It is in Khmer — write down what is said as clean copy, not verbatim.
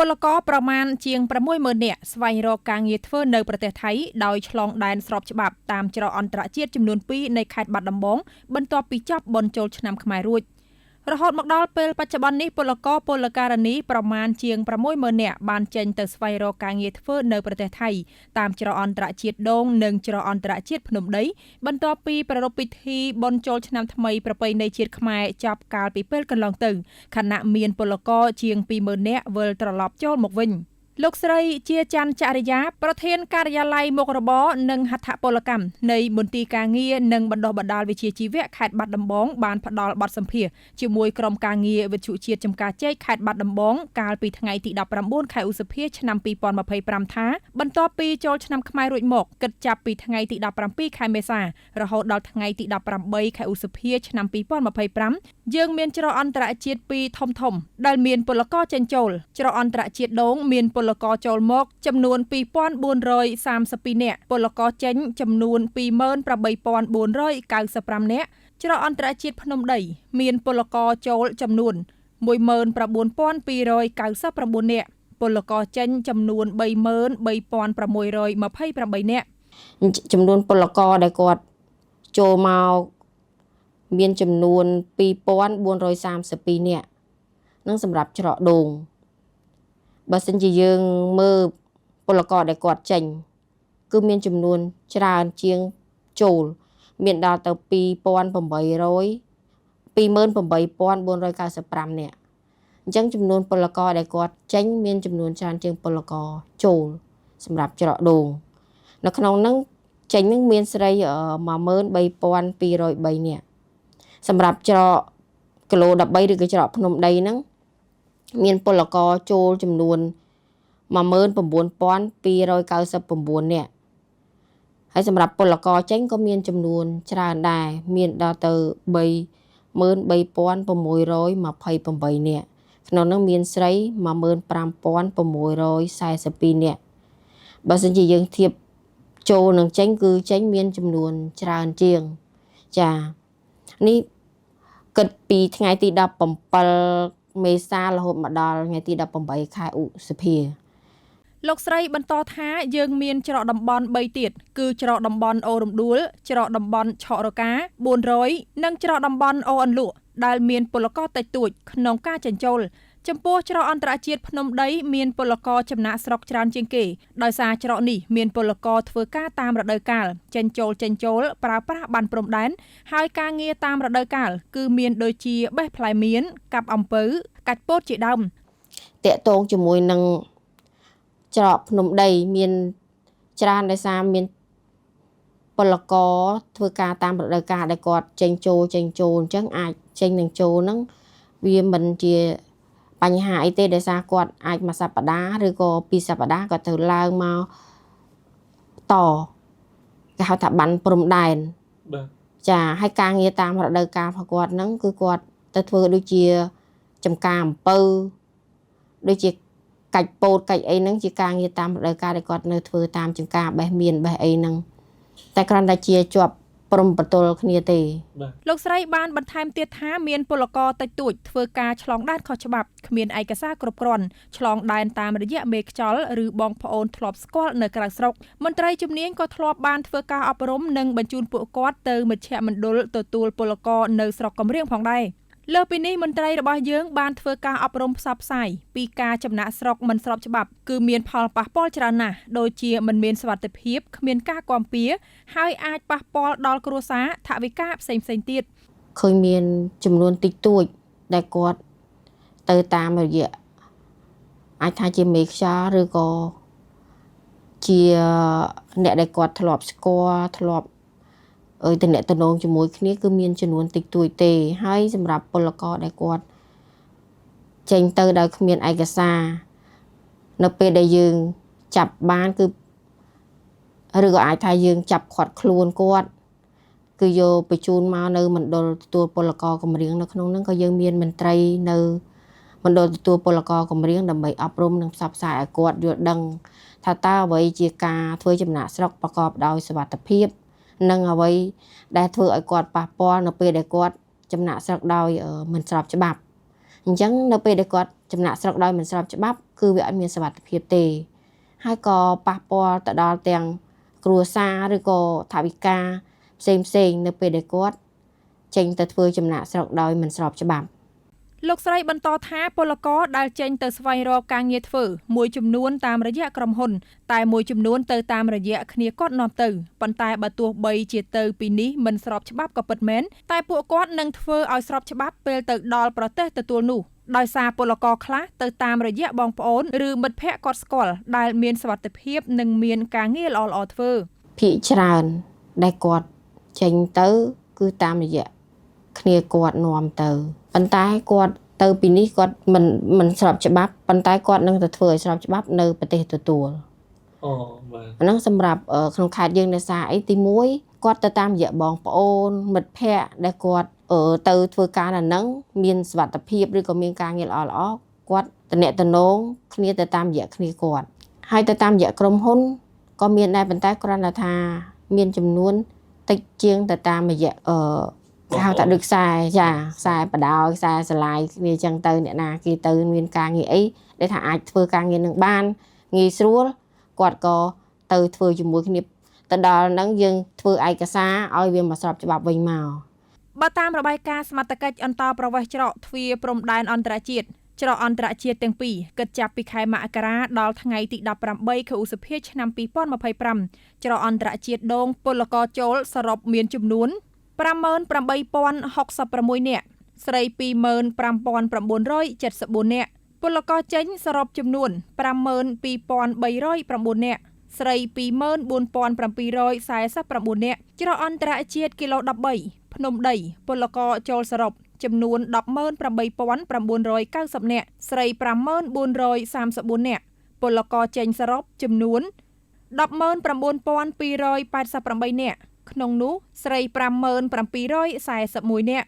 ពលករប្រមាណជាង60000នាក់ស្វែងរកការងារធ្វើនៅប្រទេសថៃដោយឆ្លងដែនស្របច្បាប់តាមច្រកអន្តរជាតិចំនួន2នៃខេត្តបាត់ដំបងបន្ទាប់ពីចប់បុណ្យចូលឆ្នាំខ្មែររួចរហូតមកដល់ពេលបច្ចុប្បន្ននេះពលករពលករនីប្រមាណជាង60000នាក់បានចេញទៅស្វែងរកការងារធ្វើនៅប្រទេសថៃតាមច្រកអន្តរជាតិដងនិងច្រកអន្តរជាតិភ្នំដីបន្ទាប់ពីប្រារព្ធពិធីបុណ្យចូលឆ្នាំថ្មីប្រពៃណីជាតិខ្មែរចប់កាលពីពេលកន្លងទៅខណៈមានពលករជាង20000នាក់វិលត្រឡប់ចូលមកវិញលោកស្រីជាច័ន្ទចរិយាប្រធានការិយាល័យមុខរបរនិងហត្ថពលកម្មនៃមន្ទីរការងារនិងបណ្ដុះបណ្ដាលវិជ្ជាជីវៈខេត្តបាត់ដំបងបានផ្ដល់បទសម្ភាសន៍ជាមួយក្រុមការងារវិទ្យុជាតិចំការចេកខេត្តបាត់ដំបងកាលពីថ្ងៃទី19ខែឧសភាឆ្នាំ2025ថាបន្ទាប់ពីចូលឆ្នាំខ្មែររួចមកគិតចាប់ពីថ្ងៃទី17ខែមេសារហូតដល់ថ្ងៃទី18ខែឧសភាឆ្នាំ2025យើងមានច្រកអន្តរជាតិ2ធំៗដែលមានពលករចេញចូលច្រកអន្តរជាតិដងមានពលករចូលមកចំនួន2432នាក់ពលករចេញចំនួន28495នាក់ច្រកអន្តរជាតិភ្នំដីមានពលករចូលចំនួន19299នាក់ពលករចេញចំនួន33628នាក់ចំនួនពលករដែលគាត់ចូលមកមានចំនួន2432នាក់នឹងសម្រាប់ច្រកដងបើសិនជាយើងមើលពលករដែលគាត់ចេញគឺមានចំនួនច្រើនជាងចូលមានដល់ទៅ28495នាក់អញ្ចឹងចំនួនពលករដែលគាត់ចេញមានចំនួនច្រើនជាងពលករចូលសម្រាប់ច្រកដងនៅក្នុងហ្នឹងចេញហ្នឹងមានស្រី13203នាក់សម្រាប់ច្រកគីឡូ13ឬក៏ច្រកភ្នំដីហ្នឹងមានពលករចូលចំនួន19299នាក់ហើយសម្រាប់ពលករចេញក៏មានចំនួនច្រើនដែរមានដល់ទៅ33628នាក់ក្នុងនោះមានស្រី15642នាក់បើសិនជាយើងធៀបចូលនឹងចេញគឺចេញមានចំនួនច្រើនជាងចានេះគិតពីថ្ងៃទី17មេសារហូតមកដល់ថ្ងៃទី18ខែឧសភាលោកស្រីបន្តថាយើងមានច្រកតំបន់3ទៀតគឺច្រកតំបន់អូរំដួលច្រកតំបន់ឆក់រកា400និងច្រកតំបន់អូអន្លក់ដែលមានពលករតិចតួចក្នុងការចិញ្ចោលចំពោះច្រកអន្តរជាតិភ្នំដីមានពលករចំណាក់ស្រុកច្រើនជាងគេដោយសារច្រកនេះមានពលករធ្វើការតាមរដូវកាលចិញ្ចោលប្រើប្រាស់បានព្រំដែនហើយការងារតាមរដូវកាលគឺមានដូចជាបេះផ្លែមៀនកាប់អំពៅកាច់ពោតជាដើមតាក់ទងជាមួយនឹងច្រកភ្នំដីមានច្រើនដោយសារមានពលករធ្វើការតាមរដូវកាលដែលគាត់ចេញចូលអញ្ចឹងអាចចេញនឹងចូលហ្នឹងវាមិនជាបញ្ហាអីទេដោយសារគាត់អាចមួយសប្តាហ៍ឬក៏ពីរសប្តាហ៍គាត់ត្រូវឡើងមកតគេហៅថាបានព្រំដែនបាទចាហើយការងារតាមរដូវកាលរបស់គាត់ហ្នឹងគឺគាត់ទៅធ្វើដូចជាចំការអំពៅដូចជាកាច់ពោតកាច់អីហ្នឹងជាការងារតាមរដូវកាលដែលគាត់នៅធ្វើតាមចំការបេះមៀនបេះអីហ្នឹងតែគ្រាន់តែជាជាប់ព្រំបន្ទល់គ្នាទេលោកស្រីបានបន្ថែមទៀតថាមានពលករតិចតួចធ្វើការឆ្លងដែនខុសច្បាប់គ្មានឯកសារគ្រប់គ្រាន់ឆ្លងដែនតាមរយៈមេខ្យល់ឬបងប្អូនធ្លាប់ស្គាល់នៅក្រៅស្រុកមន្ត្រីជំនាញក៏ធ្លាប់បានធ្វើការអប់រំនិងបញ្ជូនពួកគាត់ទៅមជ្ឈមណ្ឌលទទួលពលករនៅស្រុកកំរៀងផងដែរលើពីនេះមន្ត្រីរបស់យើងបានធ្វើការអប់រំផ្សព្វផ្សាយពីការចំណាក់ស្រុកមិនស្របច្បាប់គឺមានផលប៉ះពាល់ច្រើនណាស់ដូចជាមិនមានសុវត្ថិភាពគ្មានការគាំពារហើយអាចប៉ះពាល់ដល់គ្រួសារថវិកាផ្សេងទៀតឃើញមានចំនួនតិចតួចដែលគាត់ទៅតាមរយៈអាចថាជាមេខ្យល់ឬក៏ជាអ្នកដែលគាត់ធ្លាប់ស្គាល់ធ្លាប់តំណែងជាមួយគ្នាគឺមានចំនួនតិចតួចទេហើយសម្រាប់ពលករដែលគាត់ចេញទៅដោយគ្មានឯកសារនៅពេលដែលយើងចាប់បានគឺឬក៏អាចថាយើងចាប់ខាត់ខ្លួនគាត់គឺយកបញ្ជូនមកនៅមណ្ឌលទទួលពលករកំរៀងនៅក្នុងហ្នឹងក៏យើងមានមន្ត្រីនៅមណ្ឌលទទួលពលករកំរៀងដើម្បីអប់រំនិងផ្សព្វផ្សាយឲ្យគាត់យល់ដឹងថាតើអ្វីជាការធ្វើចំណាក់ស្រុកប្រកបដោយសុវត្ថិភាពនិងអ្វីដែលធ្វើឲ្យគាត់ប៉ះពាល់នៅពេលដែលគាត់ចំណាក់ស្រុកដោយមិនស្របច្បាប់ អញ្ចឹងនៅពេលដែលគាត់ចំណាក់ស្រុកដោយមិនស្របច្បាប់គឺវាអត់មានសុវត្ថិភាពទេហើយក៏ប៉ះពាល់ទៅដល់ទាំងគ្រួសារឬក៏ថវិកាផ្សេងនៅពេលដែលគាត់ចេញទៅធ្វើចំណាក់ស្រុកដោយមិនស្របច្បាប់ លោកស្រីបន្តថាពលករដែលចេញទៅស្វែងរកការងារធ្វើមួយចំនួនតាមរយៈក្រុមហ៊ុនតែមួយចំនួនទៅតាមរយៈគ្នាគាត់នាំទៅប៉ុន្តែបើទោះបីជាទៅពីនេះមិនស្របច្បាប់ក៏ពិតមែនតែពួកគាត់នឹងធ្វើឲ្យស្របច្បាប់ពេលទៅដល់ប្រទេសទទួលនោះដោយសារពលករខ្លះទៅតាមរយៈបងប្អូនឬមិត្តភ័ក្តិគាត់ស្គាល់ដែលមានសុវត្ថិភាពនិងមានការងារល្អៗធ្វើ ភាគច្រើនដែលគាត់ចេញទៅគឺតាមរយៈគ្នាគាត់នាំទៅប៉ុន្តែគាត់ទៅពីនេះគាត់មិនស្របច្បាប់ប៉ុន្តែគាត់នឹងទៅធ្វើឲ្យស្របច្បាប់នៅប្រទេសទទួលអូបាទហ្នឹងសម្រាប់ក្នុងខេត្តយើងនៅសារអីទី1គាត់ទៅតាមរយៈបងប្អូនមិត្តភ័ក្តិដែលគាត់ទៅធ្វើការនៅហ្នឹងមានសុវត្ថិភាពឬក៏មានការងារល្អៗគាត់តំណែងគ្នាទៅតាមរយៈគ្នាគាត់ហើយទៅតាមរយៈក្រុមហ៊ុនក៏មានដែរប៉ុន្តែគ្រាន់តែថាមានចំនួនតិចជាងទៅតាមរយៈគេហៅថាដូចខ្សែបដោយខ្សែស្រឡាយគ្នាចឹងទៅអ្នកណាគេទៅមានការងារអីដែលថាអាចធ្វើការងារនឹងបានងាយស្រួលគាត់ក៏ទៅធ្វើជាមួយគ្នាទៅដល់ហ្នឹងយើងធ្វើឯកសារឲ្យវាមកស្របច្បាប់វិញមកបើតាមរបាយការណ៍សមត្ថកិច្ចអន្តរប្រវេសន៍ច្រកទ្វារព្រំដែនអន្តរជាតិច្រកអន្តរជាតិទាំងពីរគិតចាប់ពីខែមករាដល់ថ្ងៃទី18ខែឧសភាឆ្នាំ2025ច្រកអន្តរជាតិដងពលករចូលសរុបមានចំនួន 58,066 នាក់ស្រី 25,974 នាក់ពលករចេញសរុបចំនួន 52,309 នាក់ស្រី 24,749 នាក់ច្រកអន្តរជាតិគីឡូ13ភ្នំដីពលករចូលសរុបចំនួន 18,990 នាក់ស្រី 5,434 នាក់ពលករចេញសរុបចំនួន 19,288 នាក់ក្នុងនោះស្រី 5,741 នាក់